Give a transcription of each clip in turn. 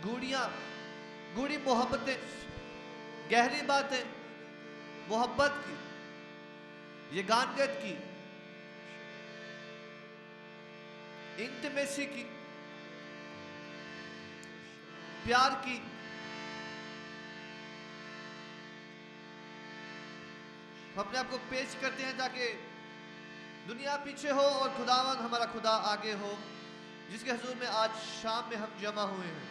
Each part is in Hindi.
गूढ़ी मोहब्बतें, गहरी बातें मोहब्बत की, ये गानगत की, इंटिमेसी की, प्यार की, अपने आप को पेश करते हैं ताकि दुनिया पीछे हो और खुदावन हमारा खुदा आगे हो, जिसके हुजूर में आज शाम में हम जमा हुए हैं।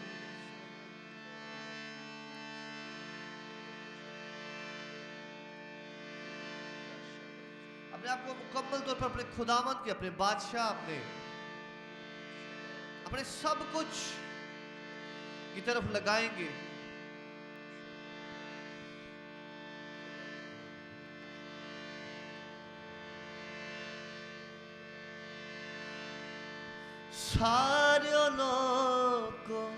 अपने आप को मुकम्मल तौर पर अपने खुदावन के, अपने बादशाह, अपने सब कुछ की तरफ लगाएंगे। सारे लोगों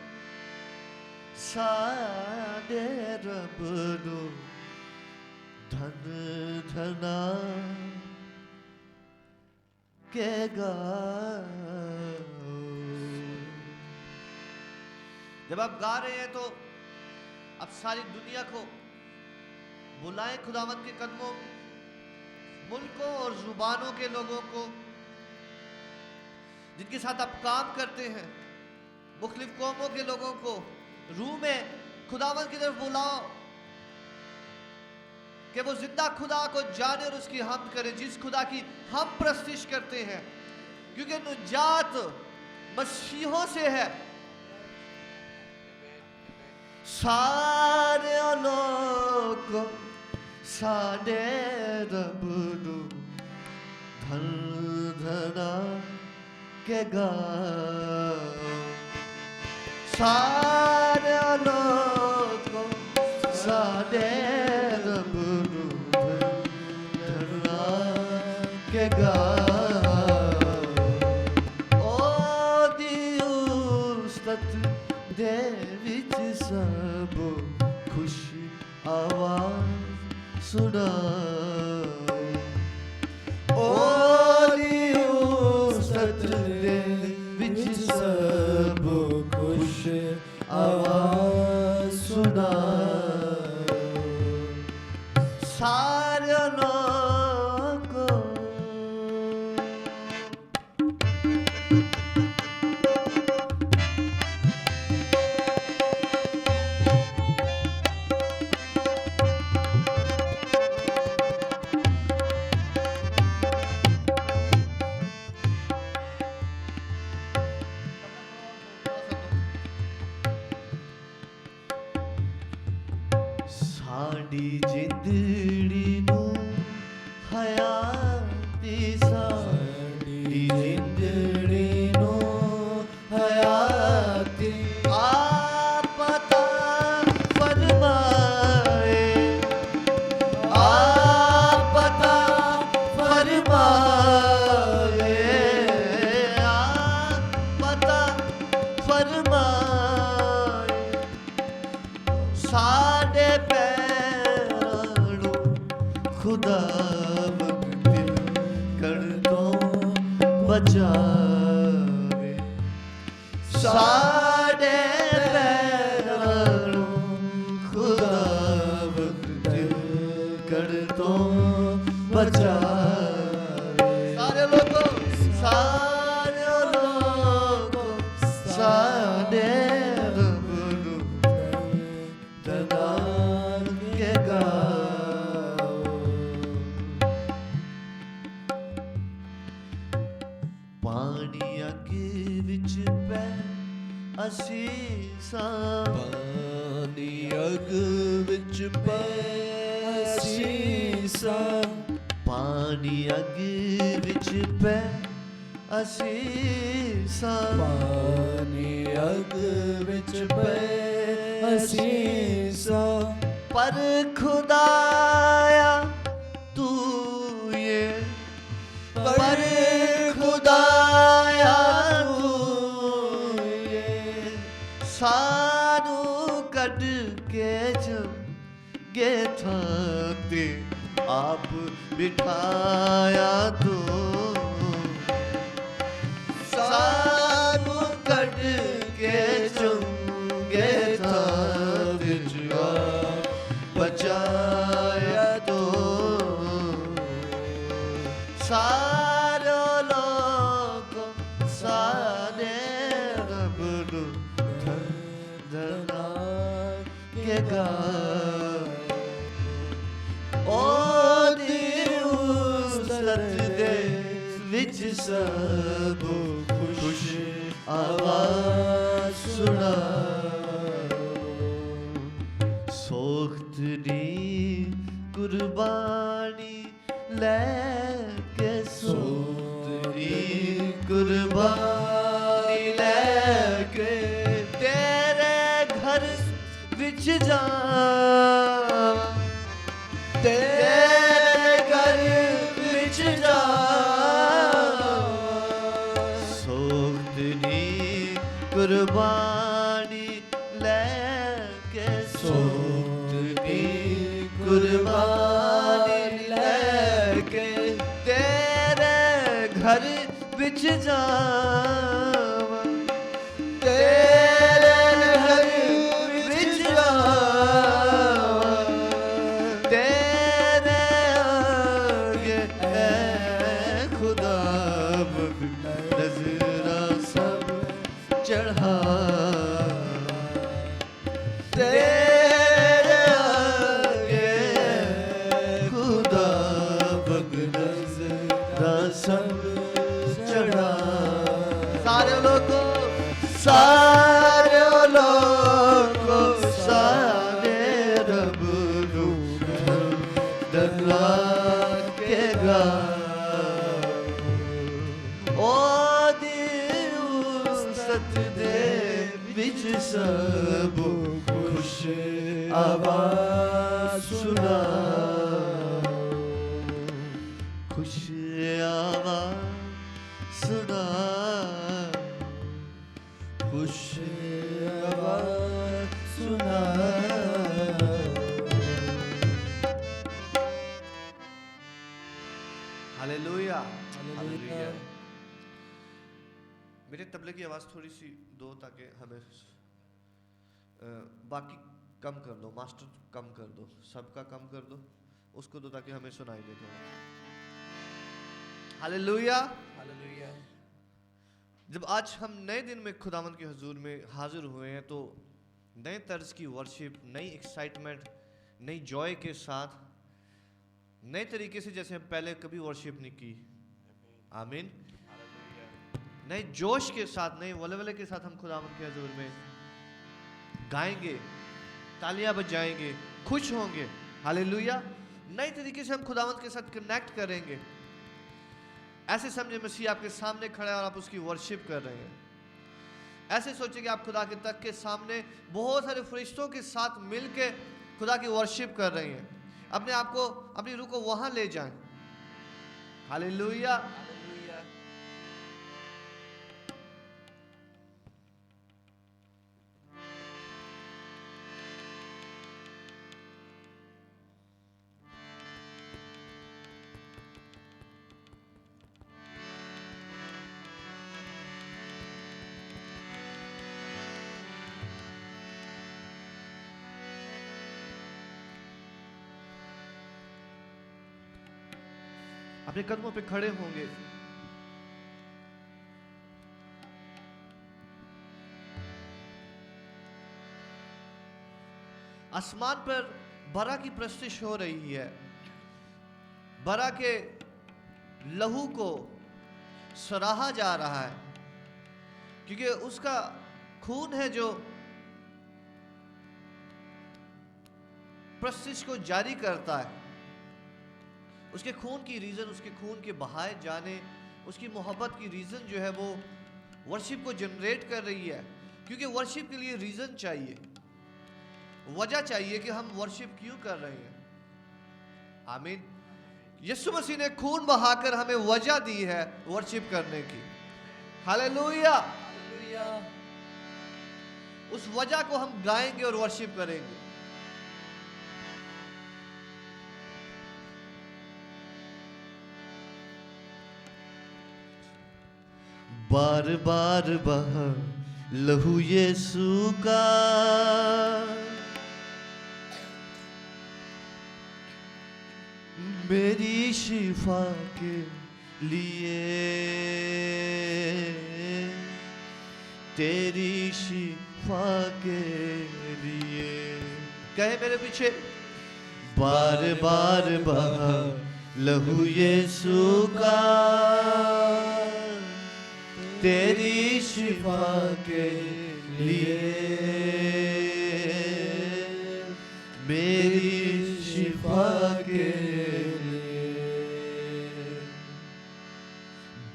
सारे रब नो धन धना के गाओ। जब आप गा रहे हैं तो आप सारी दुनिया को बुलाएं खुदावंद के कदमों, मुल्कों और जुबानों के लोगों को जिनके साथ आप काम करते हैं, मुख्तलिफ कौमों के लोगों को रूह में खुदावंद की तरफ बुलाओ कि वो जिंदा खुदा को जाने और उसकी हम्द करे, जिस खुदा की हम प्रस्तिश करते हैं, क्योंकि निजात मसीहों से है। सारे लोग सारे रब नु धन धना के गाओ। सारे लोग सारे रब नु धना के गाओ। ओ दिउस्तत दे विच सब खुश आवाज सुनाए। ओ दिउस्तत दे विच सब खुश आवाज सुनाए। सारे लोगों साड़ी जिंदड़ी नू हयाती, साड़ी जिंदड़ी नू हयाती आप पता फरमाए। आप पता फरमाए। आप पता फरमाए। साडे पैरों खुदा दिल कर दो बचावे। साडे पैरों खुदा दिल कर दो बचावे। सारे लोगों सारे रब नु धना के गाओ। पानी अगे विच पै असीसां, पानी अग विच पै असीसां। पानी अगे विच पै असीसां। पानी अग विच पै असीसां। पर खुदाया तू ये, पर खुदाया तू ये सानू कट के जंगे थाते आप बिठाया तू। सानू कट के जंगे केगा ओ दिवसत दे विच सब खुश आवाज सुना सोख्तनी कुर्बानी लेके सोख्तनी कुर्बानी लेके तेरे घर विच जा तेरे घर विच जा सोख्तनी कुर्बानी लेके सोख्तनी कुर्बानी लेके तेरे घर विच जावा तेरे घर विच जावा तेरे आगे ऐ खुदा नज़रा सब चढ़ा तेरे आगे खुदा नज़रा सब चढ़ा सारे लोगों सारे रब डरा के गा ओ दिवसत दे विच सब खुश आवाज सुना खुश आवाज सुना खुश आवाज सुना हालेलुया हालेलुया मेरे तबले की आवाज थोड़ी सी दो ताकि हमें बाकी कम कर दो मास्टर कम कर दो सबका कम कर दो उसको दो ताकि हमें सुनाई दे थोड़ा हालेलुया हालेलुया जब आज हम नए दिन में खुदावंद के हुजूर में हाजिर हुए हैं तो नए तर्ज की वर्शिप नई एक्साइटमेंट नई जॉय के साथ नए तरीके से जैसे हम पहले कभी वर्शिप नहीं की आमीन नए जोश के साथ नए वलवले के साथ हम खुदावंद के हुजूर में गाएंगे तालियां बजाएंगे खुश होंगे हालेलुया नए तरीके से हम खुदावंद के साथ कनेक्ट करेंगे ऐसे समझे मसीह आपके सामने खड़ा है और आप उसकी वर्शिप कर रहे हैं ऐसे सोचिए कि आप खुदा के तख्त के सामने बहुत सारे फरिश्तों के साथ मिलके खुदा की वर्शिप कर रहे हैं अपने आप को अपनी रूह को वहां ले जाएं हालेलुया अपने कदमों पे खड़े होंगे आसमान पर बरा की प्रस्तिश हो रही है बरा के लहू को सराहा जा रहा है क्योंकि उसका खून है जो प्रस्तिश को जारी करता है उसके खून की रीज़न उसके खून के बहाए जाने उसकी मोहब्बत की रीज़न जो है वो वर्शिप को जनरेट कर रही है क्योंकि वर्शिप के लिए रीज़न चाहिए वजह चाहिए कि हम वर्शिप क्यों कर रहे हैं आमीन यीशु मसीह ने खून बहाकर हमें वजह दी है वर्शिप करने की हालेलुया उस वजह को हम गाएंगे और वर्शिप करेंगे बार बार बहा लहू यीशु का मेरी शिफा के लिए तेरी शिफा के लिए कहे मेरे पीछे, बार बार बहा लहू यीशु का तेरी शिफा के लिए, मेरी शिफा के लिए।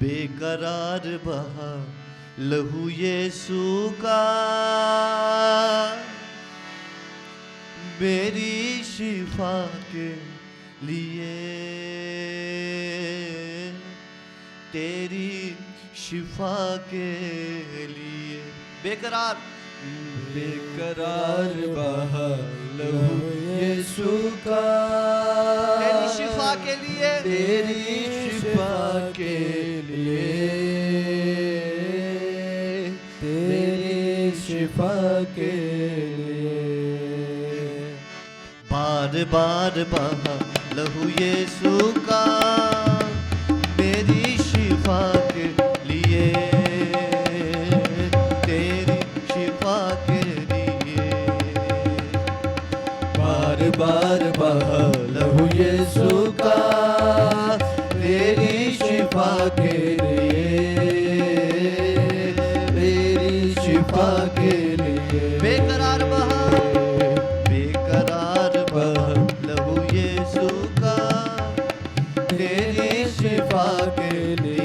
बेकरार बहा लहू यीशु का मेरी शिफा के लिए, तेरी शिफा के लिए। बेकरार बेकरार बहा लहू यीशु का तेरी शिफा के लिए, तेरी शिफा के लिए, तेरी शिफा के लिए। बार बार बहा लहू यीशु का मेरी शिफा के लिए, तेरी शिफा के लिए। बार बार बहा लहू यीशु का तेरी शिफा के लिए, तेरी शिफा के लिए। बेकरार बहा, बेकरार बहा लहू यीशु का तेरी शिफा के लिए,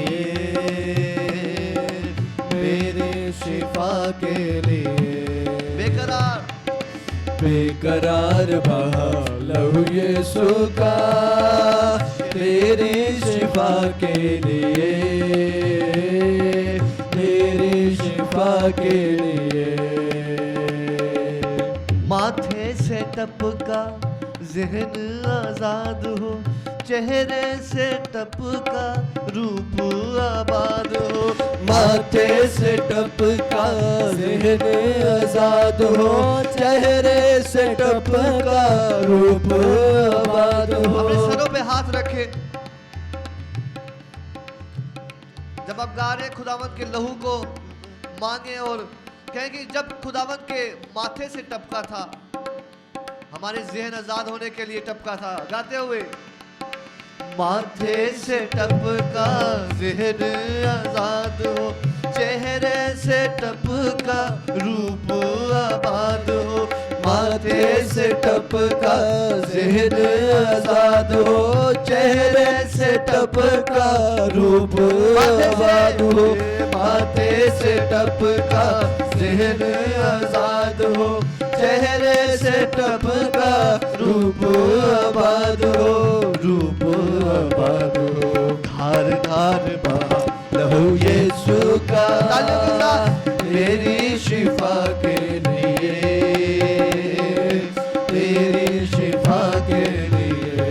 मेरी शिफा के लिए। बेकरार बेकरार बहा लहू यीशु का तेरी शिफा के लिए, मेरी शिफा के लिए। माथे से टपका ज़हन आजाद हो, चेहरे से टपका रूप आबाद हो। माथे से टपका ज़हन आजाद हो, चेहरे से टपका रूप आबाद हो। अपने सरों पे हाथ रखे। जब आप गा रहे खुदावंत के लहू को मांगे और कहें कि जब खुदावंत के माथे से टपका था, हमारे ज़हन आजाद होने के लिए टपका था। गाते हुए, माथे से टपका ज़हन आजाद हो, चेहरे से टपका रूप आबाद हो। माथे से टपका ज़हन आजाद हो, चेहरे से टपका रूप आबाद हो। माथे से टपका ज़हन आजाद हो, चेहरे से टपका रूप आबाद हो, रूप आबाद हो। धार धार बहा लहू यीशु का मेरी शिफा के लिए, तेरी शिफा के लिए।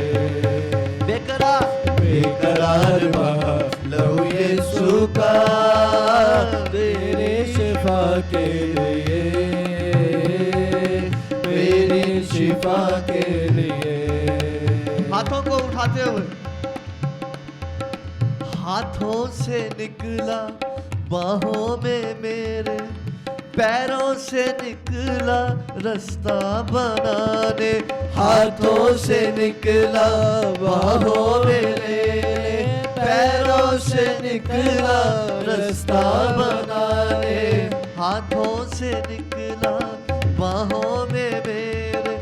बेकरार बेकरार बहा लहू यीशु का तेरी शिफा के लिए, मेरी शिफा के लिए। हाथों को उठाते हुए, हाथों से निकला बाहों में मेरे, पैरों से निकला रास्ता बनाने। हाथों से निकला बाहों में मेरे, पैरों से निकला रास्ता बनाने। हाथों से निकला बाहों में मेरे,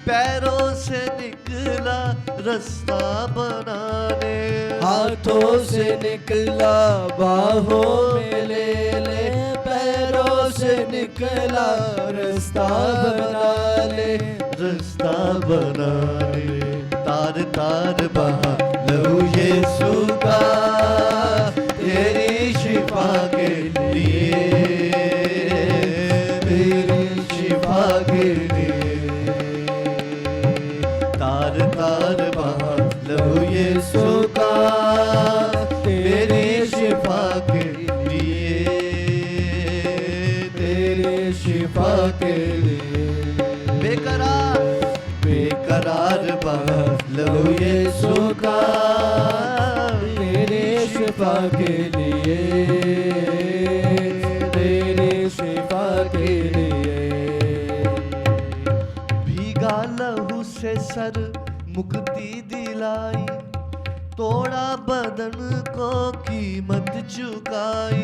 पैरों से निकला रास्ता बनाने। हाथों से निकला बाहों में ले, पैरों से निकला रास्ता बना ले, रास्ता बनाने। तार तार बहा लहू यीशु का तेरी शिफा के लिए, तेरी शिफा के लिए। तार तार बहा लहू यीशु का तेरी शिफा के लिए, तेरी शिफा के लिए। बेकरार बेकरार बहा लहू यीशु का तेरी शिफा के लिए, तेरी शिफा के लिए। भीगा सर मुक्ति दिलाई, तोड़ा बदन को कीमत चुकाई।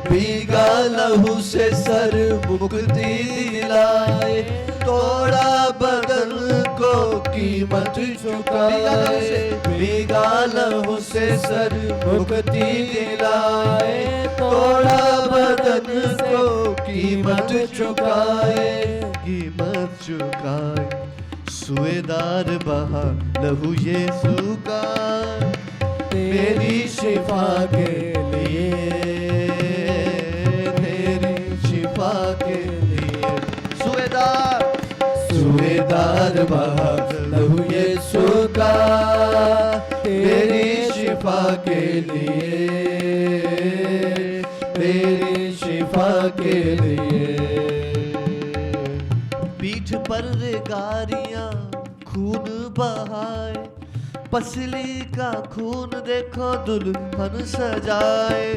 भीगा लहू से सर मुक्ति दिलाए, तोड़ा बदन को कीमत चुकाए। भीगा लहू से सर मुक्ति दिलाए, तोड़ा बदन को कीमत चुकाए। कीमत चुकाई, सुएदार बहा लहू यीशु का, मेरी शिफा के लिए, मेरी शिफा के लिए। सुएदार बहा लहू यीशु का, मेरी शिफा के लिए, मेरी शिफा के लिए। पीठ पर रेगारियां खून बहाए, पसली का खून देखो दुल्हन सजाए।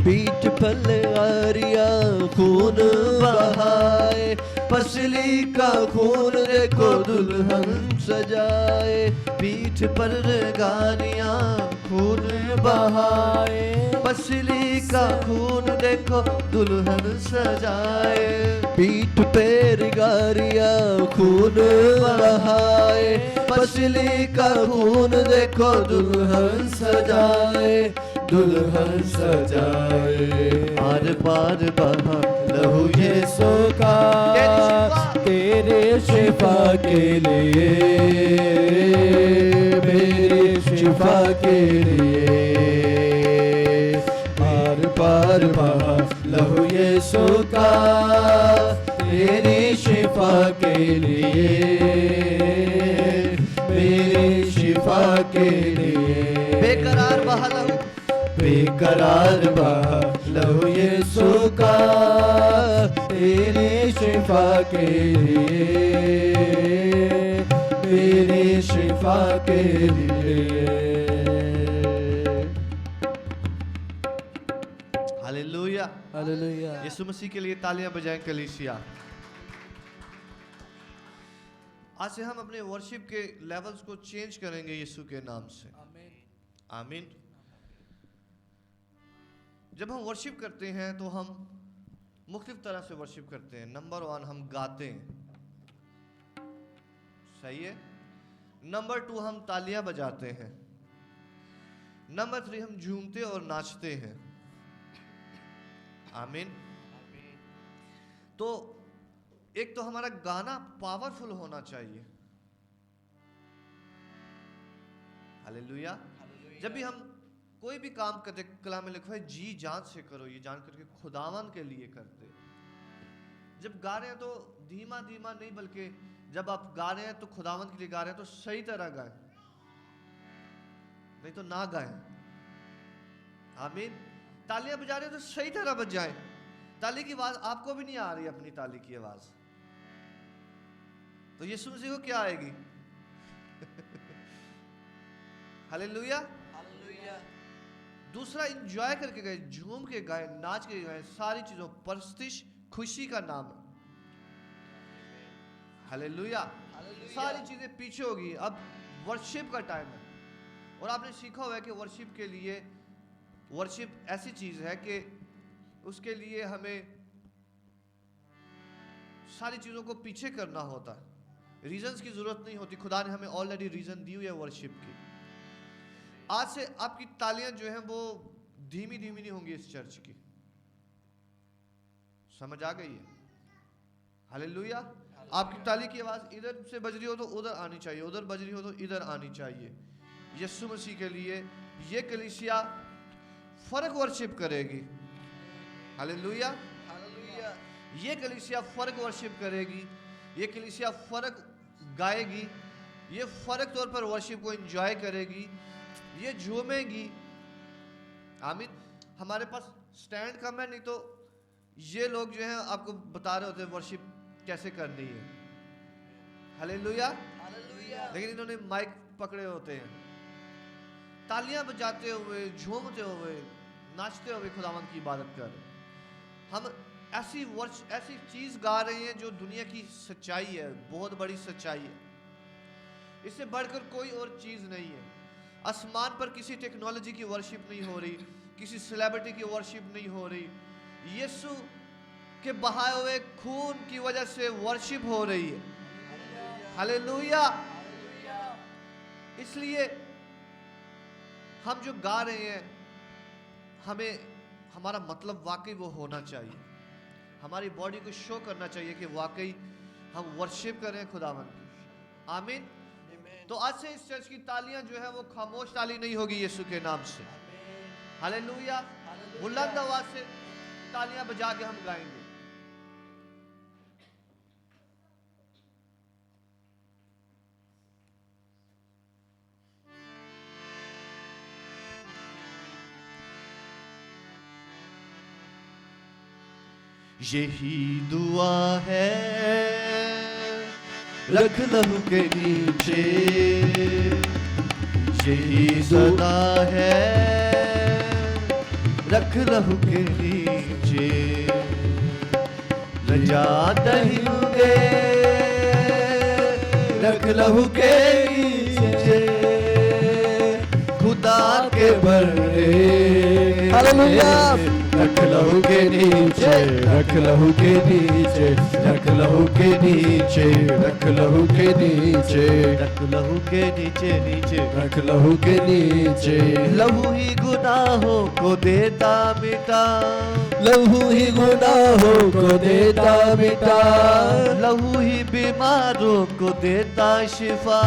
पीठ पर रेगारियां खून बहाए, पसली का खून देखो दुल्हन सजाए। पीठ पर रेगारियां खून बहाए, पसली का खून देखो दुल्हन सजाए। पीठ पे रेगारियां खून बहाए, पसली का खून देखो दुल्हन सजाए, दुल्हन सजाए। आर पार बहा लहू यीशु का, तेरे शिफा के लिए, मेरी शिफा के लिए। आर पार बहा लहू यीशु का, तेरी शिफा के लिए, मेरी शिफा के लिए। बेकरार बहा लहू, बेकरार बहा लहू यीशु का, तेरी शिफा के लिए, मेरी शिफा के लिए। हालेलुया। हालेलुया। यीशु मसीह के लिए तालियां बजाएं कलीसिया। आज से हम अपने वर्शिप के लेवल्स को चेंज करेंगे यीशु के नाम से। आमीन। जब हम वर्शिप करते हैं तो हम मुख्तलिफ तरह से वर्शिप करते हैं। नंबर 1 हम गाते हैं, सही है। नंबर 2 हम तालियां बजाते हैं। नंबर 3 हम झूमते और नाचते हैं। आमीन। तो एक तो हमारा गाना पावरफुल होना चाहिए। हालेलुया। जब भी हम कोई भी काम करते, कलाम में लिखा है जी जान से करो, ये जान करके खुदावन के लिए करते। जब गा रहे हैं तो धीमा धीमा नहीं, बल्कि जब आप गा रहे हैं तो खुदावन के लिए गा रहे हैं तो सही तरह गाएं, नहीं तो ना गाएं। आमीन। तालियां बजा रहे हैं तो सही तरह बजाएं। ताली की आवाज आपको भी नहीं आ रही, अपनी ताली की आवाज तो यीशु मसीह को क्या आएगी? हालेलुया। दूसरा, इंजॉय करके गए, झूम के गाए, नाच के गाए, सारी चीजों परस्तिश खुशी का नाम है। हालेलुया। सारी चीजें पीछे होगी, अब वर्शिप का टाइम है। और आपने सीखा हुआ है कि वर्शिप के लिए, वर्शिप ऐसी चीज है कि उसके लिए हमें सारी चीजों को पीछे करना होता है। रीजंस की जरूरत नहीं होती, खुदा ने हमें ऑलरेडी रीजन दी हुई है वर्शिप की। आज से आपकी तालियां जो हैं वो धीमी धीमी नहीं होंगी इस चर्च की। समझ आ गई है? हालेलुया। आपकी ताली की आवाज इधर से बज रही हो तो उधर आनी चाहिए, उधर बज रही हो तो इधर आनी चाहिए। यीशु मसीह के लिए ये कलीसिया फर्क वर्शिप करेगी। हालेलुया। ये कलीसिया फर्क वर्शिप करेगी, ये कलीसिया फर्क गाएगी, ये फर्क तौर पर वर्शिप को एंजॉय करेगी, ये झूमेगी। आमीन। हमारे पास स्टैंड कम है, नहीं तो ये लोग जो हैं आपको बता रहे होते हैं वर्शिप कैसे करनी है। हालेलुया। लेकिन इन्होंने माइक पकड़े होते हैं, तालियां बजाते हुए, झूमते हुए, नाचते हुए खुदावन की इबादत कर। हम ऐसी चीज गा रहे हैं जो दुनिया की सच्चाई है, बहुत बड़ी सच्चाई है। इससे बढ़कर कोई और चीज नहीं है। आसमान पर किसी टेक्नोलॉजी की वर्शिप नहीं हो रही, किसी सेलिब्रिटी की वर्शिप नहीं हो रही, यीशु के बहाए हुए खून की वजह से वर्शिप हो रही है। हालेलुया। इसलिए हम जो गा रहे हैं, हमें हमारा मतलब वाकई वो होना चाहिए, हमारी बॉडी को शो करना चाहिए कि वाकई हम वर्शिप कर रहे हैं खुदावन की। आमीन। तो आज से इस चर्च की तालियां जो है वो खामोश ताली नहीं होगी यीशु के नाम से। हालेलुया। बुलंद आवाज से तालियां बजा के हम गाएंगे। यही दुआ है रख लहू के नीचे, यही सदा है रख लहू के नीचे, नजात हिंदे रख लहू के नीचे, खुदा के बररे। हालेलुया। रख लहू के नीचे, रख लहू के नीचे, रख लहू के नीचे, रख लहू के नीचे, रख लहू के नीचे, नीचे रख लहू के नीचे। लहू ही गुनाहों को देता मिटा, लहू ही गुनाहों को देता मिटा, लहू ही बीमारों को देता शिफा,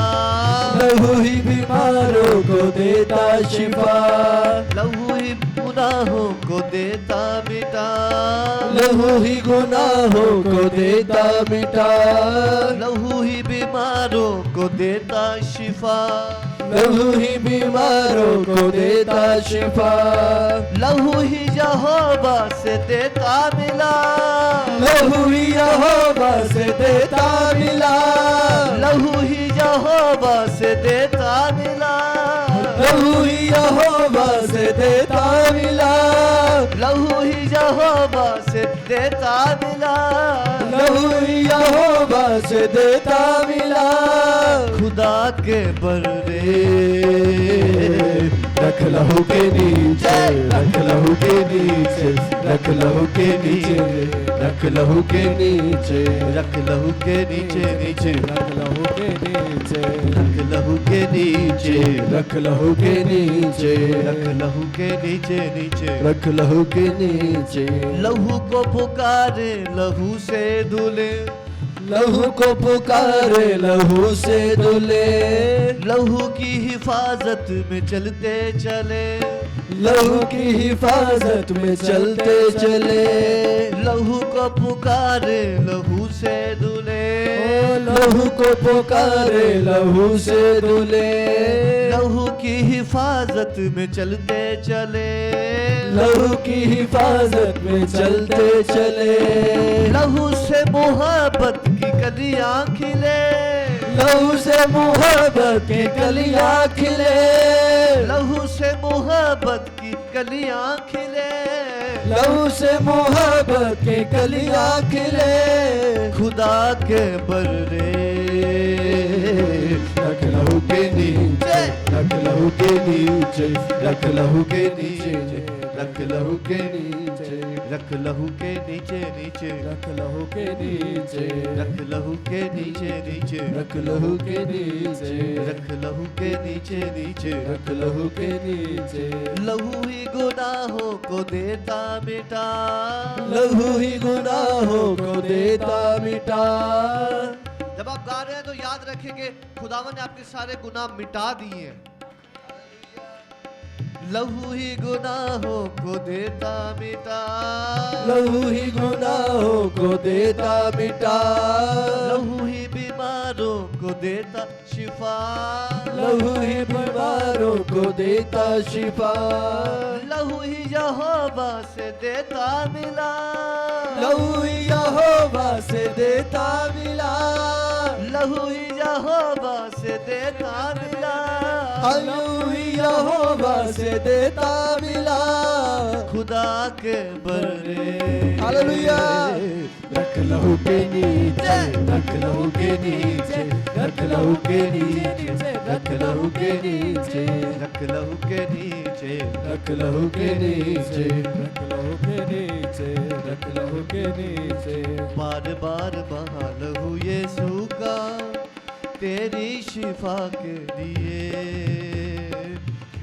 लहू ही बीमारों को देता शिफा, लहू ही गुनाहों को देता मिटा, लहू ही गुनाहों को देता मिटा, लहू ही बीमारों को देता शिफा, लहू ही बीमारों को देता शिफा, लहू ही यहोवा से देता मिला, लहू ही यहोवा से देता मिला, लहू ही यहोवा से देता मिला, लहू ही यहोवा से देता मिला, लहू ही यहोवा से देता मिला, लहू ही यहोवा से देता मिला, खुदा के बररे। रख लहू के नीचे, रख लहू के नीचे, रख लहू के नीचे, रख लहू के नीचे, रख लहू के नीचे, नीचे रख लहू के नीचे, रख लहू के नीचे, रख लहू के नीचे, रख लहू के नीचे, नीचे रख लहू के नीचे। लहू को पुकारे लहू से धुले, लहू को पुकारे लहू से धुले, लहू की हिफाजत में चलते चले, लहू की हिफाजत में चलते चले, लहू को पुकारे लहू से धुले, लहू को पुकारे लहू से धुले, लहू की हिफाजत में चलते चले, लहू की हिफाजत में चलते चले, लहू से मोहब्बत की कलियां खिले, लहू से मोहब्बत की कलियां खिले, लहू से मोहब्बत की कलियां खिले, लहू से मोहब्बत की कलियां खिले, खुदा के बररे। रख लहू के नीचे, रख लहू के नीचे, रख लहू के नीचे, रख लहू के नीचे, रख लहू के नीचे, नीचे रख लहू के नीचे, रख लहू के नीचे, नीचे रख लहू के नीचे, रख लहू के नीचे, नीचे रख लहू के नीचे। लहू ही गुनाहों को देता मिटा, लहू ही गुनाहों को देता मिटा। जब आप गा रहे हैं तो याद रखेंगे खुदावन ने आपके सारे गुनाह मिटा दिए हैं। लहू ही गुनाहों को देता मिटा, लहू ही गुनाहों को देता मिटा, लहू ही बीमारों को देता शिफा, लहू ही बीमारों को देता शिफा, लहू ही यहोवा से देता मिला, लहू ही यहोवा से देता मिला, लहू ही यहोवा से देता मिला, लहू ही यहोवा से देता मिला, खुदा के बरने। हालेलुया। रख लहू के नीचे, रख लहू के नीचे, रख लहू के नीचे, रख लहू के नीचे, रख लहू के नीचे, रख लहू के नीचे, रख लहू के नीचे, रख लहू के नीचे। बार बार बहा लहू यीशु का तेरी शिफा के लिए,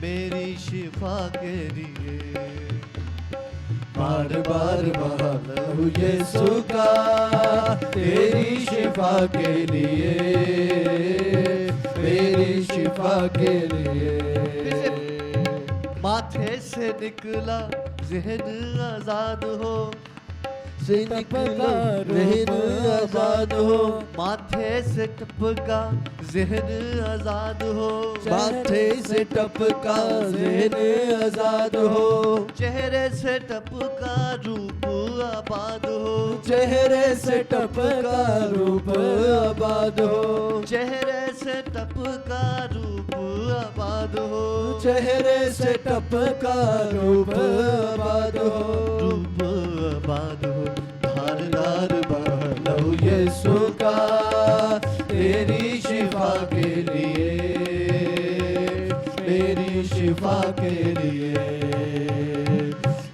मेरी शिफा के लिए। बार बार बहा लहू यीशु का तेरी शिफा के लिए, मेरी शिफा के लिए। माथे से निकला ज़हन आजाद हो, से निकला ज़हन आजाद हो, माथे से टपका ज़हन आजाद हो, माथे से टपका ज़हन आजाद हो, चेहरे से टपका रूप आबाद हो, चेहरे से टपका रूप आबाद हो, चेहरे से टपका रूप आबाद हो, चेहरे से टपका रूप आबाद हो, रूप आबाद हो। धारदार बहा लहू यीशु का तेरी शिफा के लिए, मेरी शिफा के लिए।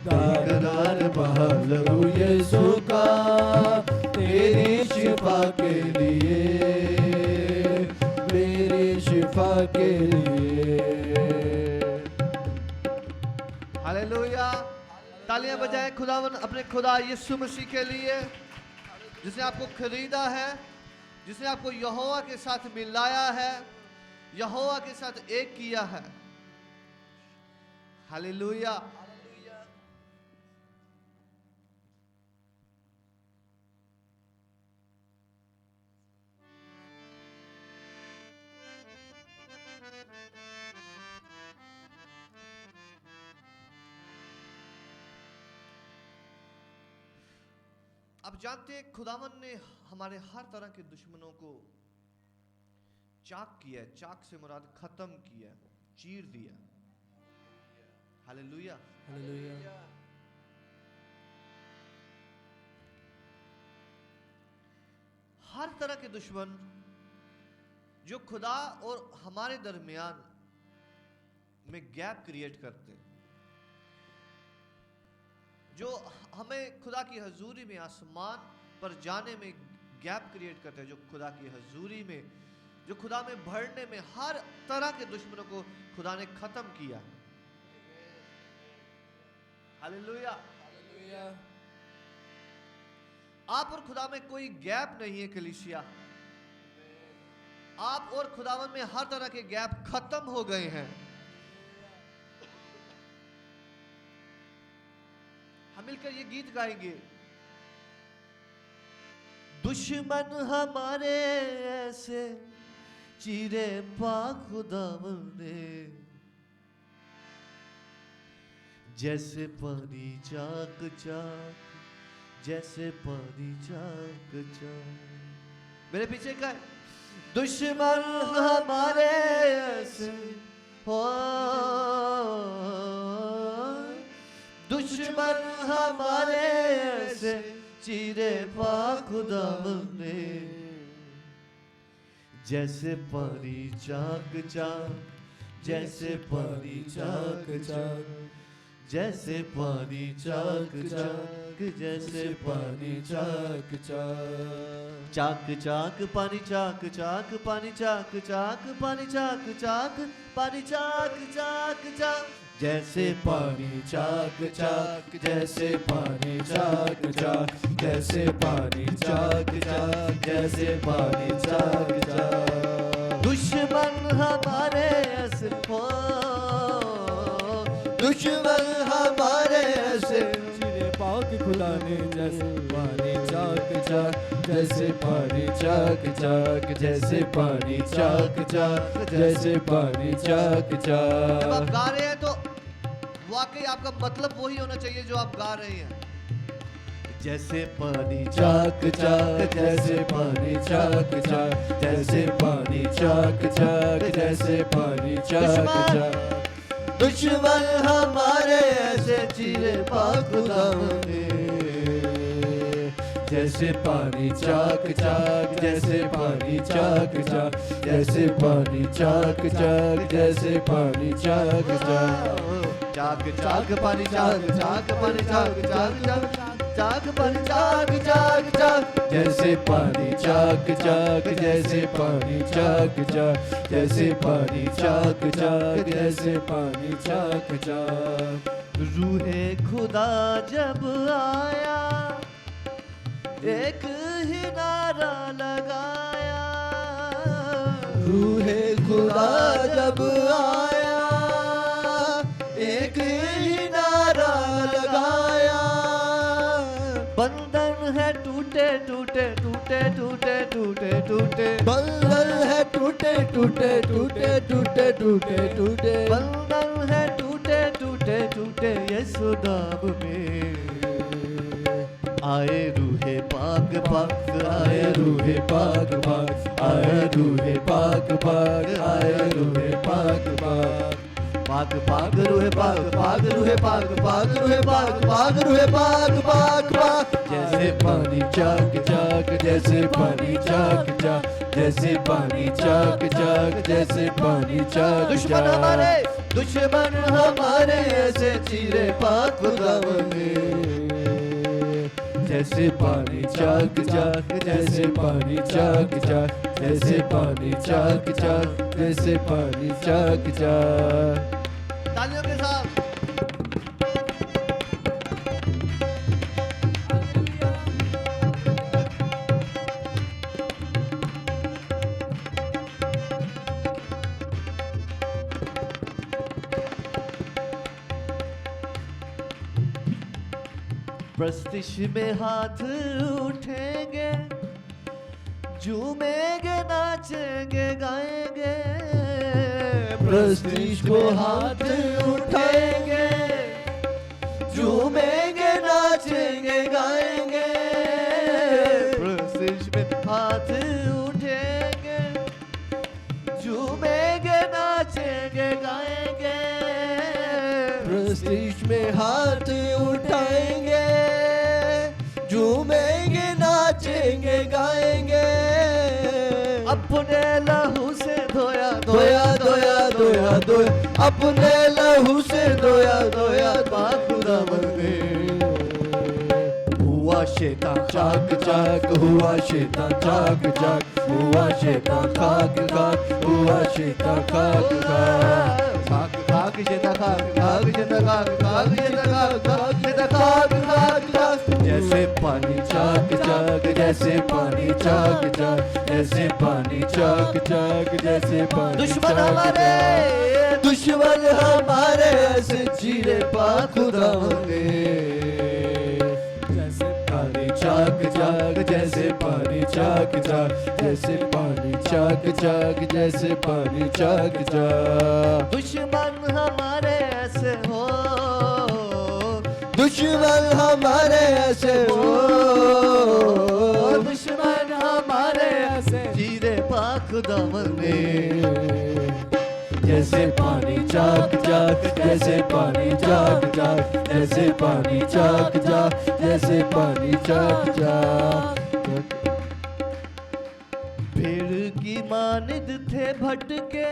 धारदार बहा लहू यीशु का तेरी शिफा के लिए, मेरी शिफा के लिए। हालेलुया। तालियां बजाएं खुदावन अपने खुदा यीशु मसीह के लिए, जिसने आपको खरीदा है, जिसने आपको यहोवा के साथ मिलाया है, यहोवा के साथ एक किया है। हालेलुया। आप जानते हैं खुदावन ने हमारे हर तरह के दुश्मनों को चाक किया है। चाक से मुराद खत्म किया, चीर दिया। हालेलुया। हालेलुया। हर तरह के दुश्मन जो खुदा और हमारे दरमियान में गैप क्रिएट करते हैं, जो हमें खुदा की हजूरी में आसमान पर जाने में गैप क्रिएट करते हैं, जो खुदा की हजूरी में, जो खुदा में भरने में, हर तरह के दुश्मनों को खुदा ने खत्म किया। हालेलुया। आप और खुदा में कोई गैप नहीं है कलीसिया। आप और खुदावन में हर तरह के गैप खत्म हो गए हैं। हम मिलकर ये गीत गाएंगे। दुश्मन हमारे ऐसे चीरे पा खुदावन ने, जैसे पानी चाक चाक, जैसे पानी चाक चाक। मेरे पीछे का है। दुश्मन हमारे ऐसे हो, दुश्मन हमारे ऐसे चीरे पा खुदावन ने, जैसे पानी चाक चाक, जैसे पानी चाक चाक, जैसे पानी चाक चाक, जैसे पानी चाक चाक। चाक चाक पानी चाक चाक, पानी चाक चाक, पानी चाक चाक, पानी चाक चाक चाक। जैसे पानी चाक चाक, जैसे पानी चाक चाक, जैसे पानी चाक चाक, जैसे पानी चाक चाक। दुश्मन हमारे ऐसे हो, दुश्मन हमारे ऐसे चीरे पाक खुदा ने, जैसे पानी चाक चाक, जैसे पानी चाक चाक, जैसे पानी चाक चाक, जैसे पानी चाक चाक। जब आप गा रहे हैं तो वाकई आपका मतलब वही होना चाहिए जो आप गा रहे हैं। जैसे पानी चाक चाक, जैसे पानी चाक चाक, जैसे पानी चाक चाक, जैसे पानी चाक चाक। दुश्मन हमारे ऐसे चीरे पाक दामने जैसे पानी चाक चाक जैसे पानी चाक चाक जैसे पानी चाक चाक जैसे पानी चाक चाक चाक चाक पानी चाक चाक पानी चाक चाक चाक चाक पानी चाक चाक चाक जैसे पानी चाक चाक जैसे पानी चाक चाक जैसे पानी चाक चाक जैसे पानी चाक चाक रूहे खुदा जब आया एक ही नारा लगाया रूहे खुदा जब आया एक ही नारा लगाया बंधन है टूटे टूटे टूटे टूटे टूटे टूटे बंधन है टूटे टूटे टूटे टूटे टूटे टूटे बंधन है टूटे टूटे टूटे यीशु नाम में आए रूहे पाक पाक आए रूहे पाक पाक आए रूहे पाक पाक आए रूहे पाक पाक पाक पाक रूहे पाक पाक रूहे पाक पाक रूहे पाक पाक रूहे पाक पाक पाक जैसे पानी चाक चाक जैसे पानी चाक चाक जैसे पानी चाक चाक जैसे पानी चाक दुश्मन हमारे दुश्मन हमारे ऐसे चीरे पाक दामने जैसे पानी चाक चाक जैसे पानी चाक चाक जैसे पानी चाक चाक जैसे पानी चाक चाक तालियों के साथ प्रस्तिश में हाथ उठेंगे झूमेंगे नाचेंगे गाएंगे प्रस्तिश को हाथ उठाएंगे झूमेंगे नाचेंगे गाएंगे प्रस्तिश में हाथ उठेंगे झूमेंगे नाचेंगे गाएंगे प्रस्तिश में हाथ उठाएंगे झूमेंगे नाचेंगे गाएंगे अपने लहू से धोया धोया धोया धोया धोया अपने लहू से धोया धोया पाक दामन में हुआ शैतान चाक चाक हुआ शैतान चाक चाक हुआ शैतान खाक खाक हुआ शैतान खाक खाक खाक खाक जेता खाक खाक जेता खाक खाक जेता खाक खाक जेता खाक खाक खाक जैसे पानी चाक चाक जैसे पानी चाक चाक जैसे पानी चाक चाक जैसे पानी दुश्मन हमारे दुश्मन हमारे ऐसे चीरे पाक दामने जैसे पानी चाक चाक जैसे पानी चाक चाक जैसे पानी चाक चाक जैसे पानी चाक चाक दुश्मन हमारे ऐसे हो दुश्मन हमारे ऐसे हो दुश्मन हमारे ऐसे चीरे पाक दामन में जैसे पानी चाक चाक जैसे पानी चाक चाक जैसे पानी चाक चाक जैसे पानी चाक चाक भीड़ की मानिद थे भटके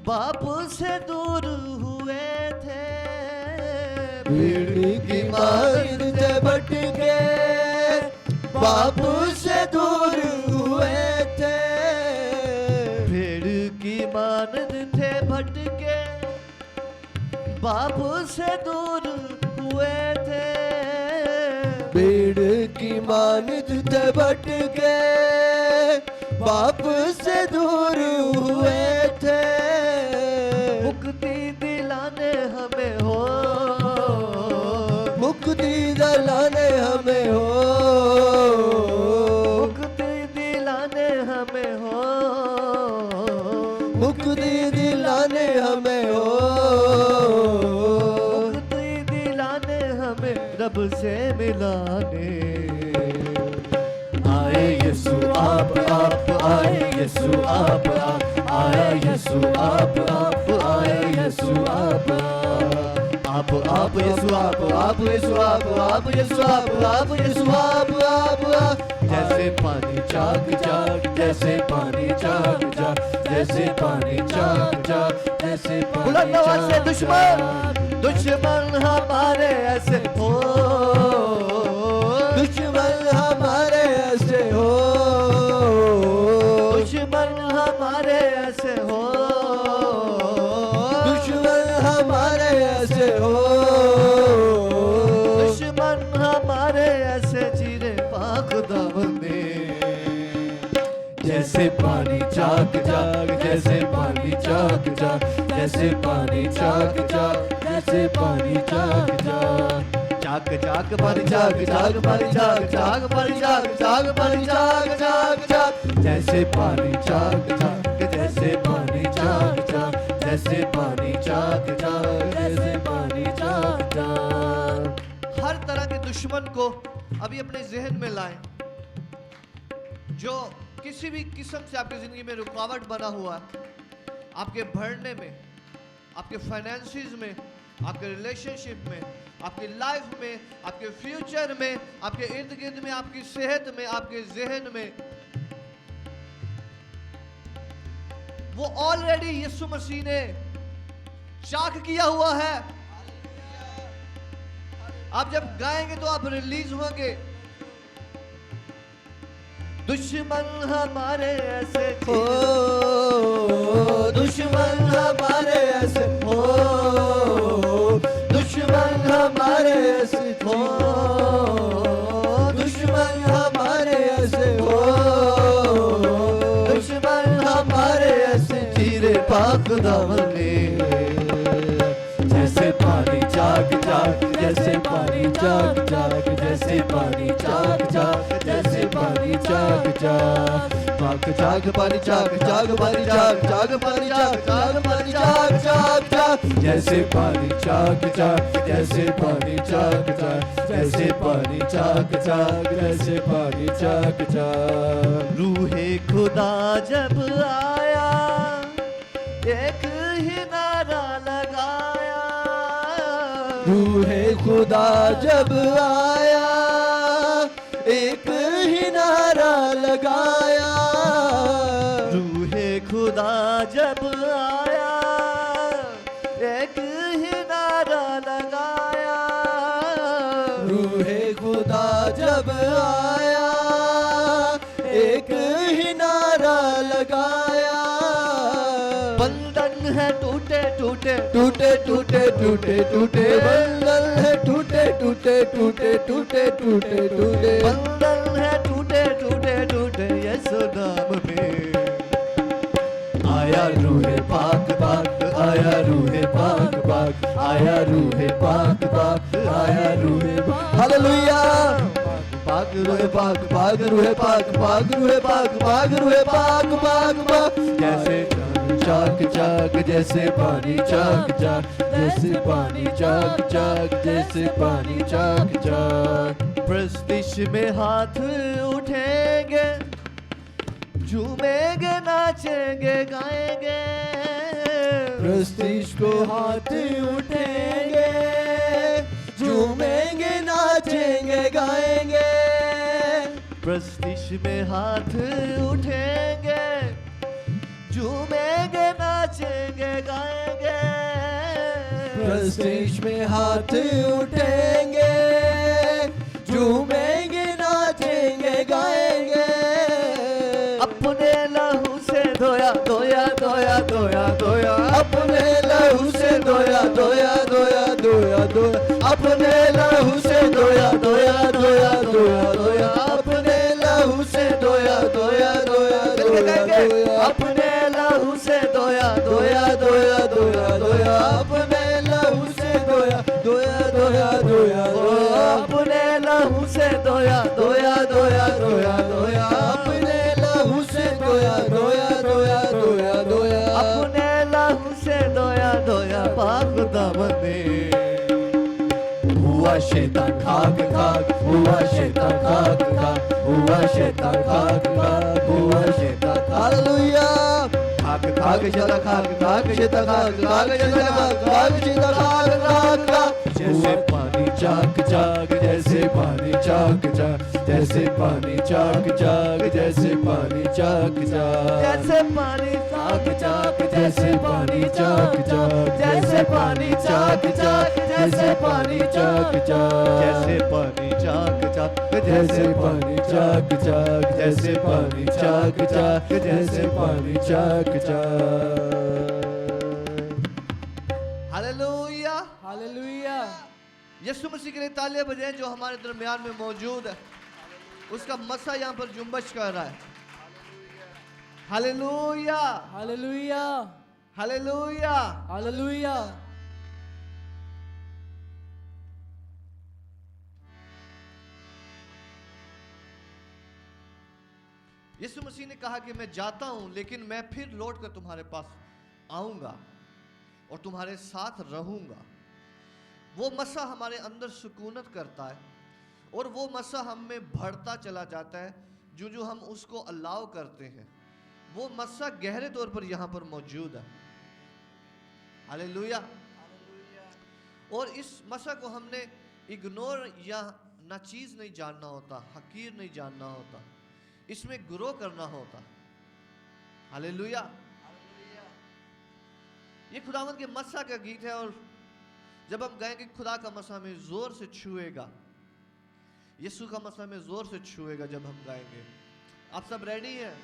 बापू से दूर हुए थे भीड़ की मार से भटके बापू से दूर हुए थे भीड़ की मानद थे भटके बापू से दूर हुए थे भीड़ की मानिद थे भटके बाप से दूर हुए थे मुक्ति दिलाने हमें हो मुक्ति दिलाने हमें हो मुक्ति दिलाने हमें हो मुक्ति दिलाने हमें हो मुक्ति दिलाने हमें रब से मिलाने आए यीशु आप आए यीशु आप आए यीशु आप आए यीशु आप आप यीशु आप यीशु आप यीशु आप यीशु आप जैसे पानी चाक चाक जैसे पानी चाक चाक जैसे पानी चाक चाक जैसे पानी बुलंद आवाज से दुश्मन हमारे ऐसे हो, दुश्मन हमारे ऐसे हो, दुश्मन हमारे ऐसे हो, दुश्मन हमारे ऐसे हो, दुश्मन हमारे ऐसे चीरे पाक दामने जैसे पानी चाक चाक जैसे पानी चाक चाक जैसे पानी चाक चाक जैसे पानी चाक चाक चाक चाक पानी चाक चाक पानी चाक चाक पानी चाक चाक पानी चाक चाक चाक जैसे पानी चाक चाक जैसे पानी चाक चाक जैसे पानी चाक चाक जैसे पानी चाक चाक हर तरह के दुश्मन को अभी अपने जहन में लाएं जो किसी भी किस्म से आपकी जिंदगी में रुकावट बना हुआ है, आपके बढ़ने में, आपके फाइनेंसिस में, आपके रिलेशनशिप में, आपकी लाइफ में, आपके फ्यूचर में, आपके इर्द गिर्द में, आपकी सेहत में, आपके जहन में, वो ऑलरेडी यीशु मसीह ने चाक किया हुआ है। आप जब गाएंगे तो आप रिलीज होंगे। दुश्मन हमारे ऐसे हो, दुश्मन हमारे ऐसे हो, दुश्मन हमारे ऐसे हो, दुश्मन हमारे ऐसे हो, दुश्मन हमारे ऐसे चीरे पाक दामने जैसे पानी चाक चाक जैसे पानी चाक चाक जैसे पानी चाक चाक जैसे पानी चाक चाक पाक चाक पानी चाक चाक पानी चाक चाक पानी चाक चाक पानी चाक चाक चाक जैसे पानी चाक चाक जैसे पानी चाक चाक जैसे पानी चाक चाक जैसे पानी चाक चाक रूहे खुदा जब आया एक ही नारा लगाया, रूहे खुदा जब आया एक ही नारा लगाया, रूहे खुदा जब आया एक ही नारा लगाया, रूहे खुदा जब आया एक ही नारा लगाया, बंधन है टूटे टूटे टूटे टूटे टूटे टूटे बंधन है टूटे टूटे टूटे टूटे टूटे टूटे बंधन है टूटे टूटे टूटे यीशु नाम में। आया रूहे पाक पाक आया रूहे पाक पाक आया रूहे पाक पाक आया रूहे हालेलुया पाक रूहे पाक पाक रूहे पाक पाक रूहे पाक पाक रूहे पाक पाक पाक जैसे चाक चाक जैसे पानी चाक चाक जैसे पानी चाक चाक जैसे पानी चाक चाक प्रस्तिश में हाथ उठेंगे, झूमेंगे नाचेंगे गाएंगे, प्रस्तिश को हाथ उठेंगे, झूमेंगे नाचेंगे गाएंगे, प्रस्तिश में हाथ उठेंगे, झूमेंगे नाचेंगे गाएंगे, प्रस्तिश में हाथ उठेंगे, झूमेंगे नाचेंगे गाएंगे, अपने लहू से धोया धोया धोया धोया धोया, अपने लहू से धोया धोया धोया धोया धोया, अपने लहू से धोया धोया धोया धोया धोया, अपने लहू से धोया धोया धोया धोया धोया, अपने लहू से धोया धोया धोया धोया धोया, अपने लहू से धोया धोया धोया धोया धोया, अपने लहू से धोया धोया धोया धोया धोया, अपने लहू से धोया धोया धोया धोया धोया, अपने लहू से धोया धोया पाक दामने। हुआ शैतान खाक खाक हुआ शैतान खाक खाक हुआ शैतान खाक खाक हुआ शैतान हालेलुया खाक खाक शता खाक खाक शता खाक खाक शता खाक खाक शता खाक खाक खाक जैसे पानी चाक चाक जैसे पानी चाक चाक जैसे पानी चाक चाक जैसे पानी चाक चाक जैसे पानी चाक चाक जैसे पानी चाक चाक जैसे पानी चाक चाक जैसे पानी चाक चाक जैसे पानी चाक चाक जैसे पानी चाक चाक जैसे पानी चाक चाक जैसे पानी चाक चाक हालेलुया। हालेलुया। यीशु मसीह के लिए तालियां बजाएं जो हमारे दरमियान में मौजूद है। उसका मसा यहाँ पर जुम्बश कर रहा है। Hallelujah hallelujah. हालेलुया। हालेलुया। यीशु मसीह ने कहा कि मैं जाता हूं लेकिन मैं फिर लौट कर तुम्हारे पास आऊंगा और तुम्हारे साथ रहूंगा। वो मसा हमारे अंदर सुकूनत करता है और वो मसा हम में बढ़ता चला जाता है जो जो हम उसको अलाउ करते हैं। वो मसा गहरे तौर पर यहाँ पर मौजूद है। हालेलुया। और इस मसा को हमने इग्नोर या नाचीज नहीं जानना होता, हकीर नहीं जानना होता, इसमें ग्रो करना होता। हालेलुया। ये खुदावंद के मसा का गीत है और जब हम गाएंगे खुदा का मसा में जोर से छुएगा, यीशु का मसा में जोर से छुएगा जब हम गाएंगे। आप सब रेडी हैं?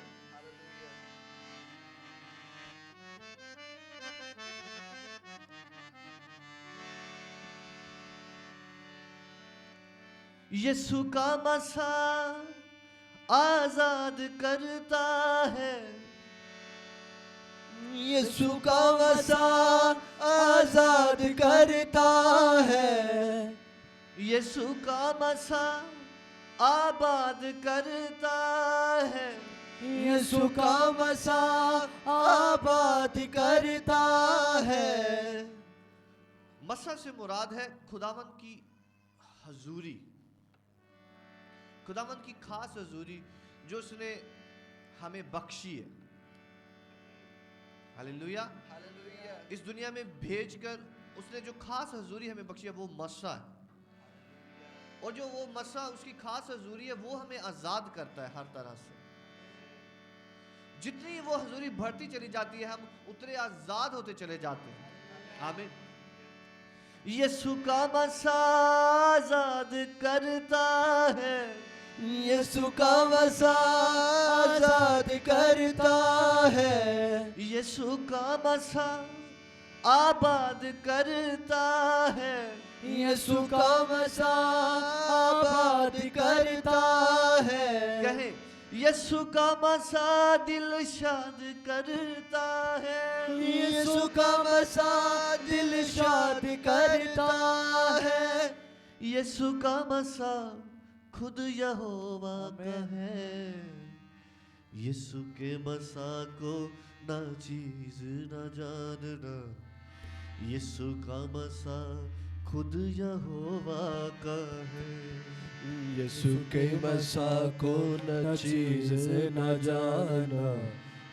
यीशु का मसा आजाद करता है, यीशु का मसा आजाद करता है, यीशु का मसा आबाद करता है, यीशु का मसा आबाद करता है। मसा से मुराद है खुदावंद की हजूरी, खुदावंद की खास हजूरी जो उसने हमें बख्शी है। हालेलुया। इस दुनिया में भेजकर उसने जो खास हजूरी हमें बख्शी है वो मसा है। और जो वो मसा उसकी खास हजूरी है वो हमें आजाद करता है हर तरह से। जितनी वो हजूरी बढ़ती चली जाती है हम उतने आजाद होते चले जाते हैं। आमीन। यीशु का मसा आजाद करता है, यीशु का मसा आजाद करता है, यीशु का मसा आबाद करता है, यीशु का मसा आबाद करता है। कहे यीशु का मसा दिल शाद करता है, यीशु का मसा दिल शाद करता है, यीशु का मसा खुद यहोवा का है। यीशु के मसा को ना चीज ना जानना, यीशु का मसा खुद यहोवा का है। यीशु के मसा को न चीज न जाना,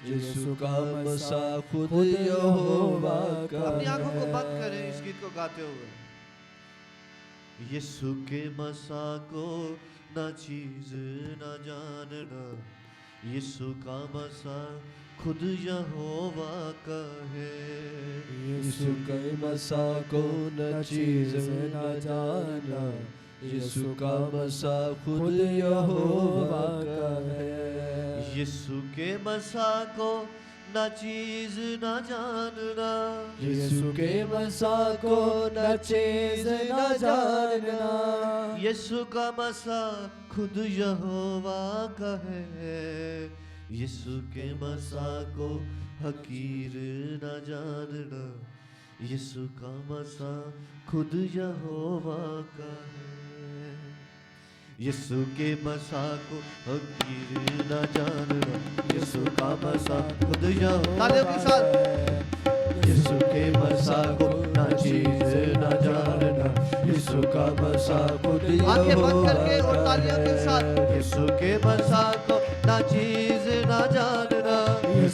यीशु का मसा खुद यहोवा का अपनी आंखों को है। बंद करें इस गीत को गाते हुए। यीशु के मसा को ना चीज ना जानना, यीशु का मसा खुद यहोवा का है। यीशु के मसा को न चीज न जाना, यीशु का मसा खुद यहोवा का है। यीशु के मसा को ना चीज ना जानना, यीशु के मसा को न चीज न जानना, यीशु का मसा खुद यहोवा का है। यीशु के मसा को हकीर न जानना, यीशु का मसा खुद यहोवा का है। यीशु के मसा को हकीर न जानना, यीशु का मसा खुद यहोवा का है। यीशु के मसा को न चीज न जानना, यीशु का मसा खुद आंखें बंद करके और यहोवा तालियों के का साथ है। यीशु के मसा को ना चीज ना जानना,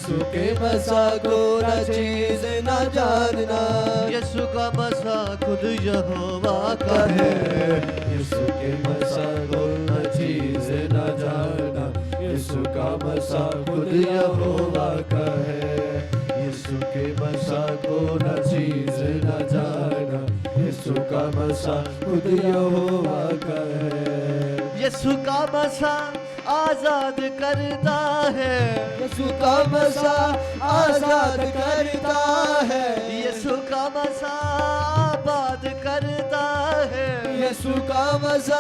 यीशु के मसा को न चीज न जानना, यीशु का मसा खुद यहोवा का है। यीशु के मसा को न चीज न जानना, यीशु का मसा खुद यहोवा का है। यीशु के मसा को न चीज न जानना, यीशु का मसा खुद यहोवा का है। यीशु का मसा आजाद करता है, यीशु का मसा आजाद करता है, यीशु का मसा आबाद करता है, यीशु का मसा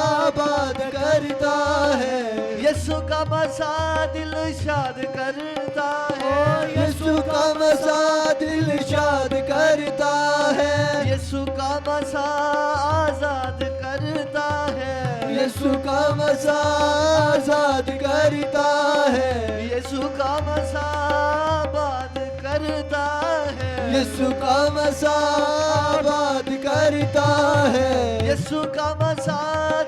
आबाद करता है, यीशु का मसा दिल शाद करता है, यीशु का मसा दिल शाद करता है, यीशु का मसा आजाद करता है, यीशु का मसा आजाद करता है, यीशु का मसा आबाद करता है, यीशु का मसा आबाद करता है, यीशु का मसा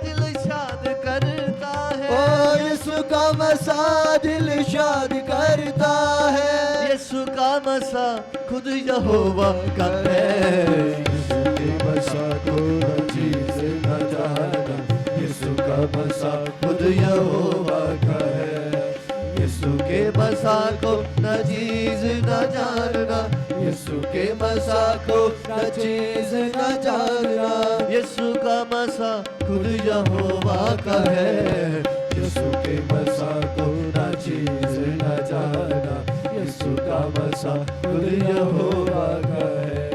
दिल शाद करता है, ओ यीशु का मसा दिल शाद करता है, यीशु का मसा खुद यहोवा का है। यीशु के मसा को न चीज न जानना, यीशु का मसा खुद यहोवा का है। यीशु के मसा को न चीज न जानना, यीशु के मसा को न चीज न जानना, यीशु का मसा खुद यहोवा का है। यीशु के मसा को न चीज न जानना, यीशु का मसा खुद यहोवा का है।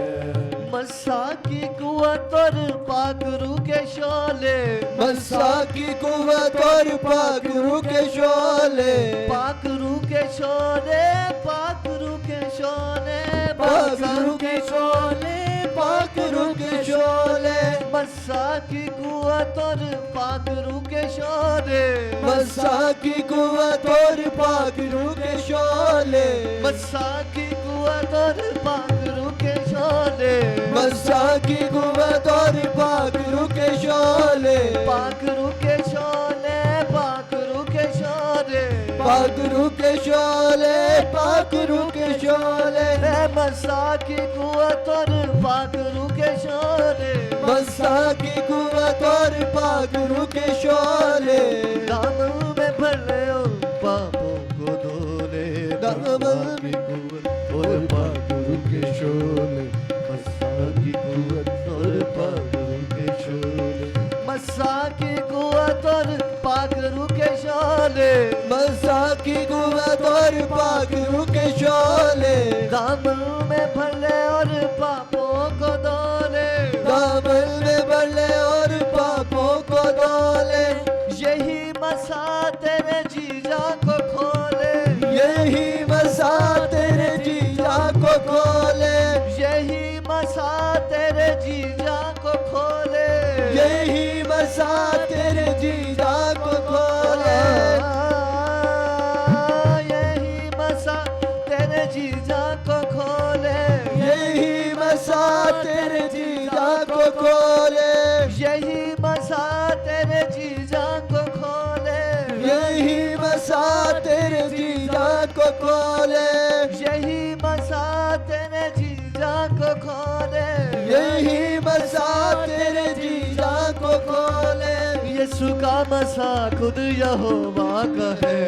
मसा की कुवत और पाकरू के शोले, मसा की कुवत और पाकरू के शोले, पाकरू के शोले, पाकरू के शोले, पाकरू के शोले, पाकरू के शोले, मसा की कुवत और पाकरू के शोले, मसा की कुवत और पाकरू के शोले, मसा की कुवत और पाकरू के शोले, मसा की कुवत और पाकरू के शोले, पाकरू के शोले, पाकरू के शोले, पाकरू के शोले, पाकरू के शोले, मसा की कुवत और पाकरू के शोले, मसा की कुवत और पाकरू के शोले, दामन में भर ले ओ पापों को धोले, दामन की कुवत और पाकरू के शोले, मसा की कुवत और पाकरू के शोले, मसा की कुवत और पाकरू के शोले, मसा की कुवत और पाकरू के शोले, दामन में भर ले और पापों को धोले, दामन में भले और पापों को धोले, यही मसा तेरे जीजा को खोले, यही मसा तेरे जीजा को खोले, यही मसा तेरे जीजा को खोले, यही मसा तेरे जीजा को खोले, यही मसा तेरे जीजा को खोले, यही मसा तेरे जीजा को खोले, यही मसा तेरे जीजा को खोले, यही मसा तेरे जीजा को खोले, यही मसा तेरे जीजा को खोले, यही मसा तेरे जीजा को खोले। यीशु का मसा खुद यहोवा का है।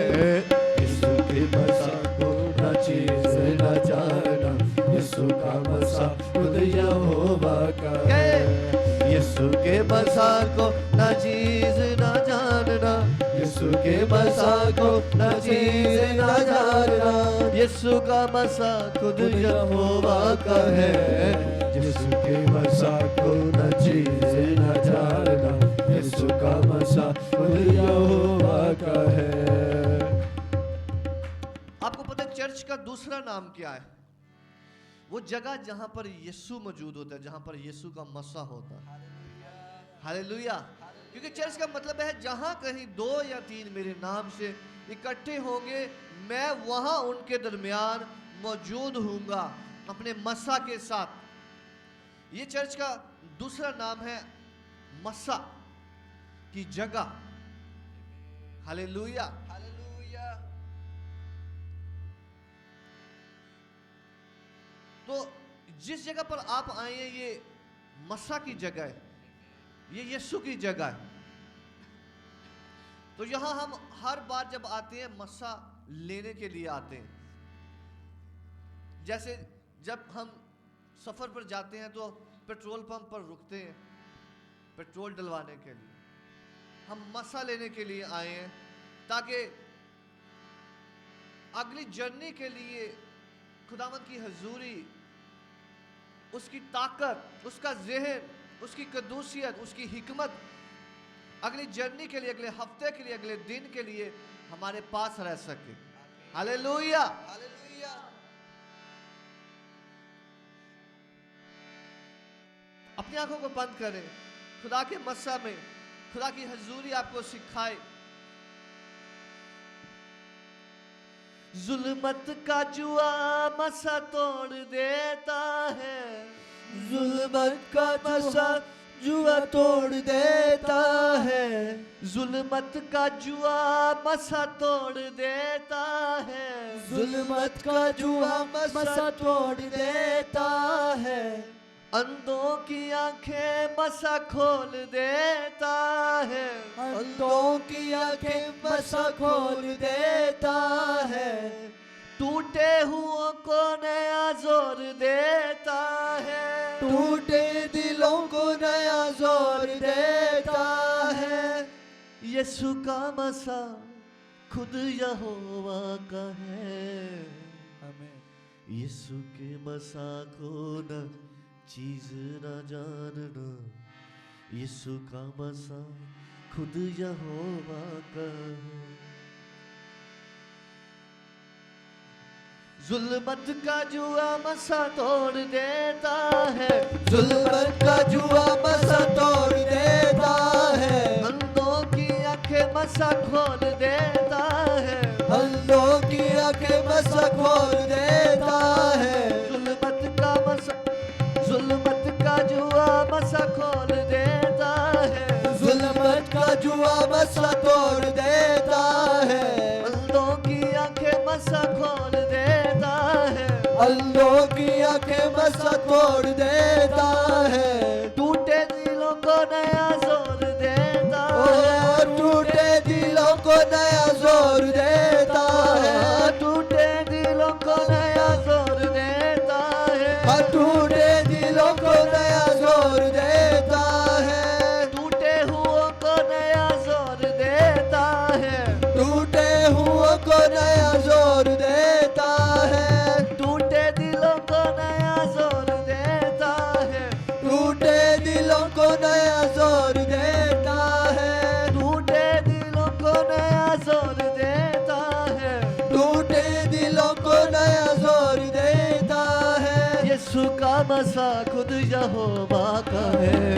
यीशु के मसा को न चीज न जानना, यीशु का मसा खुद यहोवा का है। यीशु के मसा को न चीज न जानना, यीशु के मसा को न चीज न जानना, यीशु का मसा खुद यहोवा का है। यीशु के मसा को न चीज न जानना, यीशु का मसा खुद यहोवा का है। आपको पता है चर्च का दूसरा नाम क्या है? वो जगह जहां पर यीशु मौजूद होता है, जहां पर यीशु का मसा होता है। हालेलुया। क्योंकि चर्च का मतलब है जहां कहीं 2 या 3 मेरे नाम से इकट्ठे होंगे, मैं वहां उनके दरमियान मौजूद हूंगा अपने मसा के साथ। ये चर्च का दूसरा नाम है मसा की जगह। हालेलुया। तो जिस जगह पर आप आए हैं ये मसा की जगह है, ये यीशु की जगह है। तो यहां हम हर बार जब आते हैं मसा लेने के लिए आते हैं। जैसे जब हम सफर पर जाते हैं तो पेट्रोल पंप पर रुकते हैं पेट्रोल डलवाने के लिए, हम मसा लेने के लिए आए हैं ताकि अगली जर्नी के लिए खुदावंद की हजूरी, उसकी ताकत, उसका ज़हन, उसकी कदूसियत, उसकी हिकमत अगली जर्नी के लिए, अगले हफ्ते के लिए, अगले दिन के लिए हमारे पास रह सके। Hallelujah, hallelujah. अपनी आंखों को बंद करें, खुदा के मस्सा में खुदा की हजूरी आपको सिखाए। जुल्मत का जुआ मसा तोड़ देता है, जुल्मत का मसा जुआ तोड़ देता है, जुल्मत का जुआ मसा तोड़ देता है, जुल्मत का जुआ मसा तोड़ देता है, अंधों की आंखें मसा खोल देता है, अंधों की आंखें मसा खोल देता है, टूटे हुओं को नया जोर देता है, टूटे दिलों को नया जोर देता है। यीशु का मसा खुद यहोवा का है, यीशु के मसा को न चीज न जानना, यीशु का मसा खुद यहोवा का है। जुल्मत का जुआ मसा तोड़ देता है, जुल्मत का जुआ मसा तोड़ देता है, अंधों की आंखें मसा खोल देता है, अंधों की आंखें मसा खोल देता है, जुल्मत का जुआ मसा खोल देता है, जुल्मत का जुआ मसा तोड़ देता है, अंधों की आंखें मसा खोल देता है, अंधों की आंखें मसा तोड़ देता है, टूटे दिलों को नया जोर देता है, टूटे दिलों को नया जोर देता है, टूटे दिलों को नया जोर देता है, टूटे दिलों को नया जोर देता है, टूटे हुओं को नया जोर देता है, टूटे हुओं को नया जोर देता है, टूटे दिलों को नया जोर देता है, टूटे दिलों को नया जोर देता है, टूटे दिलों को नया जोर देता है, टूटे दिलों को नया जोर देता है। यीशु का मसा खुद यहोवा का है,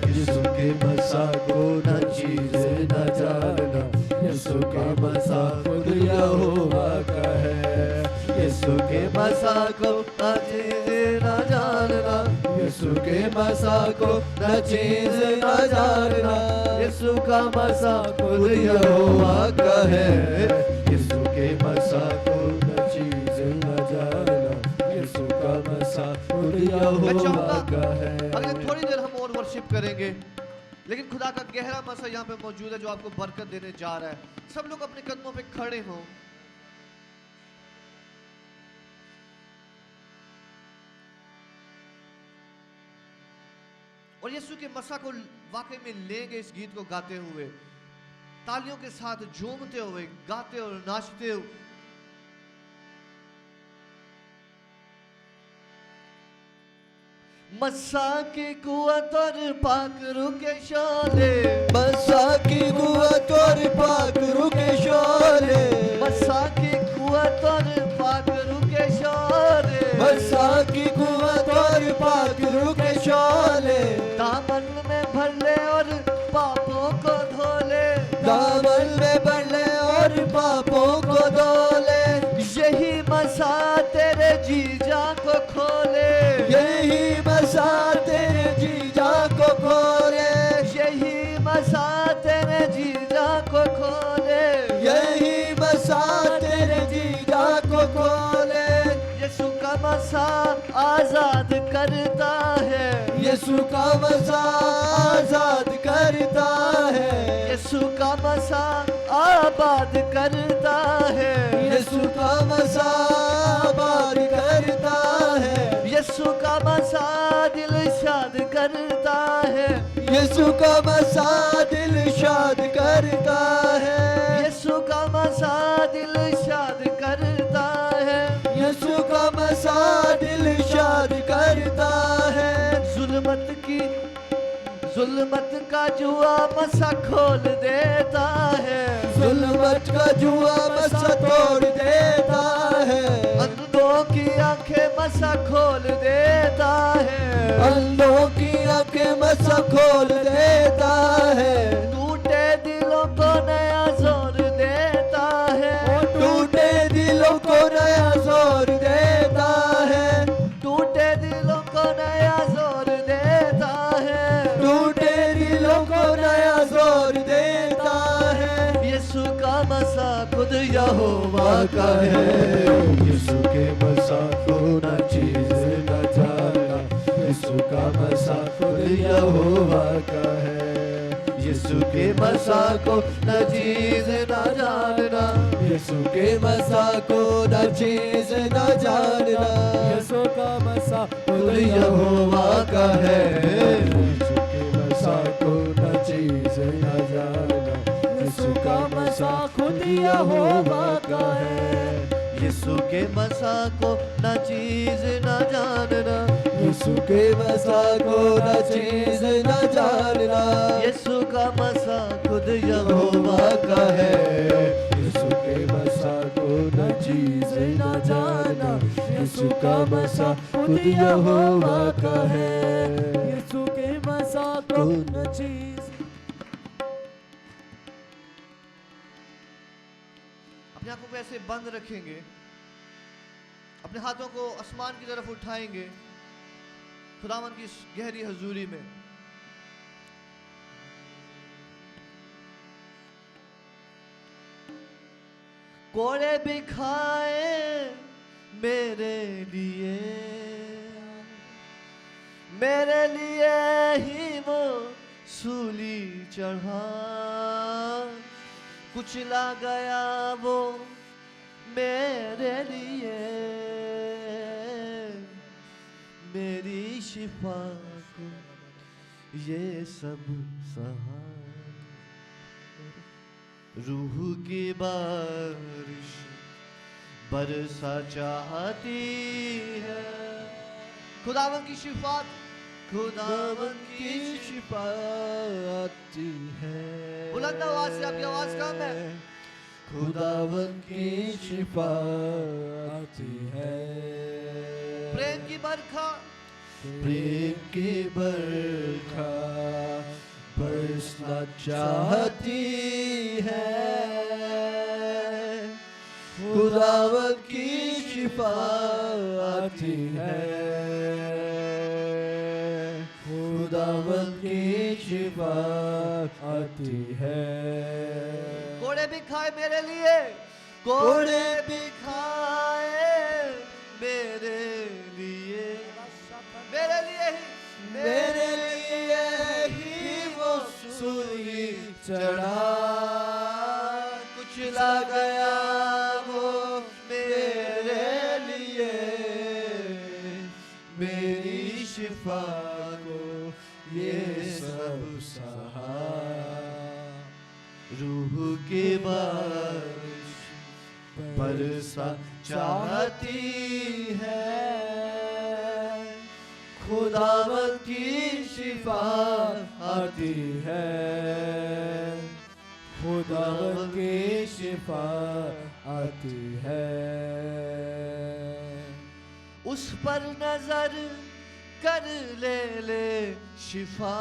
यीशु के मसा को न चीज न जानना, यीशु के मसा खुद यहोवा का है, यीशु के मसा को न चीज न जानना, यीशु के मसा को न चीज न जानना, यीशु का मसा खुद यहोवा का है, यीशु के मसा को न चीज न जानना, यीशु का मसा खुद मैं यहोवा चाहूंगा का है। अगले थोड़ी देर हम और वर्शिप करेंगे, लेकिन खुदा का गहरा मसा यहाँ पे मौजूद है जो आपको बरकत देने जा रहा है। सब लोग अपने कदमों पे खड़े हों। और यीशु के मसा को वाकई में लेंगे इस गीत को गाते हुए, तालियों के साथ झूमते हुए, गाते और नाचते हुए। मसा की कुवत और पाक रुके शोले, मसा की कुवत और पाक रुके शोले, मसा की कुवत और पाक रुके शोले, मसा की कुवत और पाक रुके शोले, दामन में भर ले और पापों को धो ले, दामन में भर ले और पापों को धो ले, यही मसा तेरे जीजा को खोले, यही मसा तेरे जीजा को खोले, यही मसा तेरे जीजा को खोले, यही मसा तेरे जीजा को खोले। यीशु का मसा यीशु का मसा आजाद करता है, यीशु का मसा आबाद करता है, यीशु का मसा आबाद करता है, यीशु का मसा दिल शाद करता है, यीशु का मसा दिल शाद करता है, यीशु का मसा दिल शाद करता है, यीशु का मसा दिल शाद करता है। जुल्मत का जुआ मसा खोल देता है, जुल्मत का जुआ मसा तोड़ देता है, अंधों की आंखें मसा खोल देता है, अंधों की आंखें मसा खोल देता है, टूटे दिलों को नया जोर देता है, टूटे दिलों को नया जोर देता है, टूटे दिलों को नया जोर देता है, टूटे दिलों को नया जोर देता है। यीशु का मसा खुद यहोवा का है, यीशु के मसा को न चीज न जाना, यीशु का मसा खुद यहोवा का है, यीशु के मसा को न चीज न जानना, यीशु के मसा को न चीज न जानना, यीशु का मसा खुद यहोवा का है, यीशु के मसा को न चीज न जानना, यीशु का मसा खुद यहोवा का है, यीशु के मसा को न चीज न जानना, यीशु के मसा को न चीज न जानना, यीशु का मसा खुद यहोवा का है, यीशु के मसा को न चीज न जानना, यीशु का मसा खुद यहोवा का है, यीशु के मसा को न चीज। अपने आंखों को ऐसे बंद रखेंगे, अपने हाथों को आसमान की तरफ उठाएंगे, खुदावन की इस गहरी हजूरी में कोड़े भी खाए मेरे लिए ही वो सूली चढ़ा, कुचला गया वो मेरे लिए, मेरी शिफा को ये सब सहा, रूह की बारिश बरसा चाहती है, खुदावन की शिफात, खुदावन की शिफाती है, बुलंद आवाज से, आपकी आवाज कम है, खुदावन की शिफाती है, प्रेम की बरखा, प्रेम की बरखा बरसना चाहती है, खुदावन की शिफाती है, खुदावन की शिफाती है, कोड़े भी खाए मेरे लिए, कोड़े भी खाए मेरे लिए, मेरे लिए ही वो सूली चढ़ा, कुचला गया वो मेरे लिए, मेरी शिफा को ये सब सहा, रूह की बारिश बरसा चाहती है, खुदावन की शिफा आती है, खुदावन की शिफा आती है, उस पर नजर कर ले शिफा,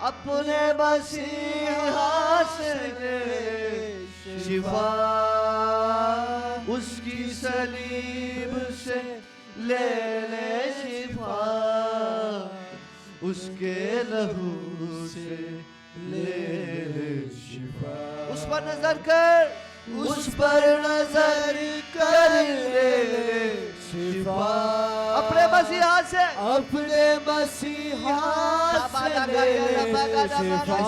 अपने मसीहा से ले शिफा, उसकी सलीब से ले शिफा, उसके लहू से ले शिफा, उस पर नजर कर, उस पर नजर कर ले शिफा, अपने मसीहा से अपने मसीहा से ले ले शिफा,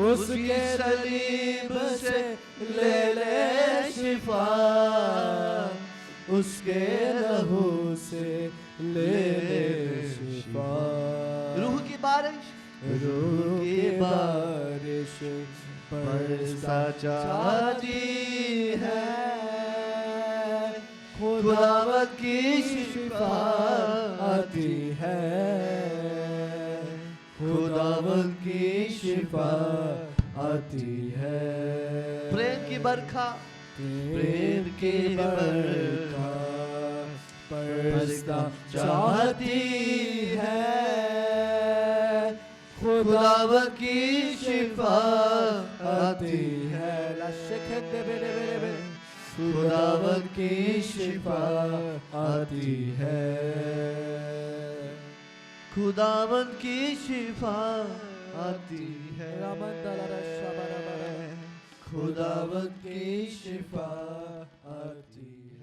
उसके सलीब से ले ले शिफा, उसके लहू से ले ले शिफा। रूह की बारिश, रूह की बारिश बरसा चाहती है, खुदावत की शिफा आती है, खुदावत की शिफा आती है। प्रेम की बरखा, प्रेम की बरखा बरसना चाहती है, खुदावत की शिफा आती है। खुदावत की शिफा आती है, खुदावंद की शिफा आती है। खुदावत की शिफा आती है।